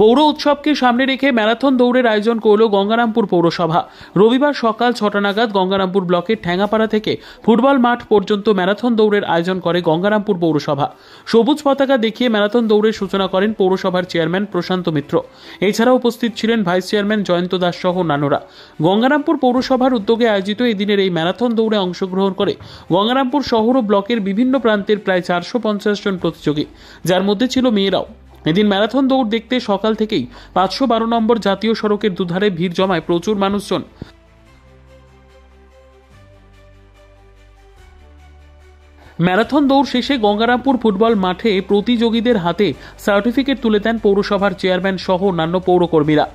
পৌর উৎসবকে সামনে রেখে ম্যারাথন দৌড়ের আয়োজন করল গঙ্গারামপুর পৌরসভা। রবিবার সকাল 6টা নাগাদ গঙ্গারামপুর ব্লকের ঠ্যাঙ্গাপাড়া থেকে ফুটবল মাঠ পর্যন্ত ম্যারাথন দৌড়ের আয়োজন করে গঙ্গারামপুর পৌরসভা। সবুজ পতাকা দেখিয়ে ম্যারাথন দৌড়ের সূচনা করেন পৌরসভার চেয়ারম্যান প্রশান্ত মিত্র। এছাড়াও উপস্থিত ছিলেন ভাইস চেয়ারম্যান জয়ন্ত দাস সহ অন্যান্যরা। গঙ্গারামপুর পৌরসভার উদ্যোগে আয়োজিত এদিনের এই ম্যারাথন দৌড়ে অংশগ্রহণ করে গঙ্গারামপুর শহর ও ব্লকের বিভিন্ন প্রান্তের প্রায় 450 জন প্রতিযোগী, যার মধ্যে ছিল মেয়েরাও। এদিন ম্যারাথন দৌড় দেখতে সকাল থেকেই 512 নম্বর জাতীয় সড়কের দুধারে ভিড় জমায় প্রচুর মানুষজন। ম্যারাথন দৌড় শেষে গঙ্গারামপুর ফুটবল মাঠে প্রতিযোগীদের হাতে সার্টিফিকেট তুলে দেন পৌরসভার চেয়ারম্যান সহ অন্যান্য পৌরকর্মীরা।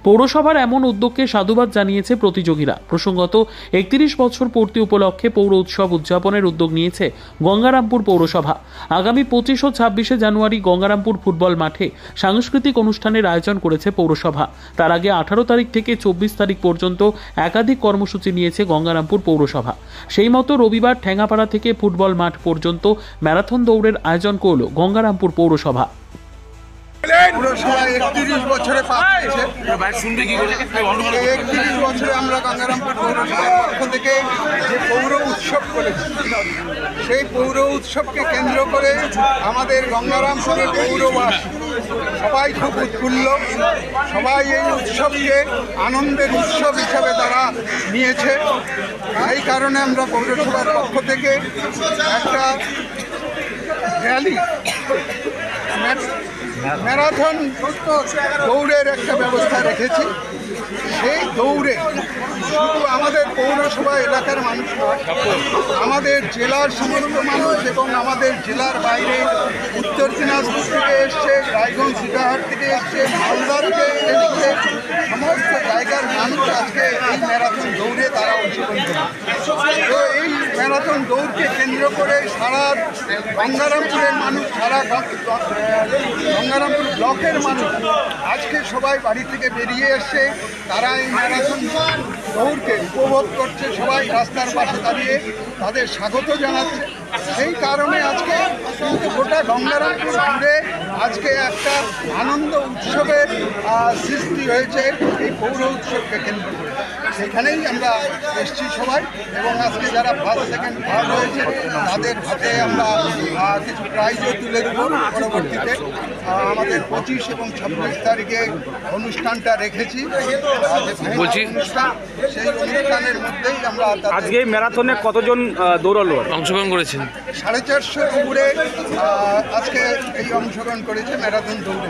পৌরসভার এমন উদ্যোগকে সাধুবাদ জানিয়েছে প্রতিযোগীরা। প্রসঙ্গত 31 বছর পূর্তি উপলক্ষে পৌর উৎসব উদযাপনের উদ্যোগ নিয়েছে গঙ্গারামপুর পৌরসভা। আগামী 25 ও 26 জানুয়ারি গঙ্গারামপুর ফুটবল মাঠে সাংস্কৃতিক অনুষ্ঠানের আয়োজন করেছে পৌরসভা। তার আগে 18 তারিখ থেকে 24 তারিখ পর্যন্ত একাধিক কর্মসূচি নিয়েছে গঙ্গারামপুর পৌরসভা। সেই মতো রবিবার ঠ্যাঙ্গাপাড়া থেকে ফুটবল মাঠ পর্যন্ত ম্যারাথন দৌড়ের আয়োজন করল গঙ্গারামপুর পৌরসভা। পৌরসভা 31 বছরে পা দিয়েছে। 31 বছরে আমরা গঙ্গারামপুর পৌরসভার পক্ষ থেকে যে পৌর উৎসব করেছি, সেই পৌর উৎসবকে কেন্দ্র করে আমাদের গঙ্গারামপুরের পৌরবাসী সবাই খুব উৎফুল্ল। সবাই এই উৎসবকে আনন্দের উৎসব হিসাবে তারা নিয়েছে। এই কারণে আমরা পৌরসভার পক্ষ থেকে একটা র্যালি ম্যারাথন দৌড়ের একটা ব্যবস্থা রেখেছি। সেই দৌড়ে শুধু আমাদের পৌরসভা এলাকার মানুষ নয়, আমাদের জেলার সমস্ত মানুষ এবং আমাদের জেলার বাইরে উত্তর দিনাজপুর থেকে এসছে, রায়গঞ্জ সিটাহাট থেকে এসছে, মালদা থেকে এসছে, সমস্ত জায়গার মানুষ আজকে এই ম্যারাথন দৌড়ে তারা অংশগ্রহণ করে। তো এই ম্যারাথন দৌড়কে কেন্দ্র করে সারা গঙ্গারামপুরের মানুষ, সারা গঙ্গারামপুর ব্লকের মানুষ আজকে সবাই বাড়ি থেকে বেরিয়ে এসছে। তারা এই ম্যারাথন দৌড়কে উপভোগ করছে, সবাই রাস্তার পাশে দাঁড়িয়ে তাদের স্বাগত জানাচ্ছে। সেই কারণে আজকে গোটা গঙ্গারামপুর জুড়ে আজকে একটা আনন্দ উৎসবের সৃষ্টি হয়েছে এই পৌর উৎসবকে কেন্দ্র করে। সেখানেই আমরা এসছি সবাই, এবং আজকে যারা ফার্স্ট সেকেন্ড থার্ড হয়েছে তাদের হাতে আমরা কিছু প্রাইজও তুলে দেব। পরবর্তীতে আমাদের 25 এবং 26 তারিখে অনুষ্ঠানটা রেখেছি, অনুষ্ঠান সেই অনুষ্ঠানের মধ্যেই আমরা। আজকে ম্যারাথনে কতজন দৌড়ালো অংশগ্রহণ করেছেন? 450 উপরে আজকে এই অংশগ্রহণ করেছে ম্যারাথন দৌড়ে।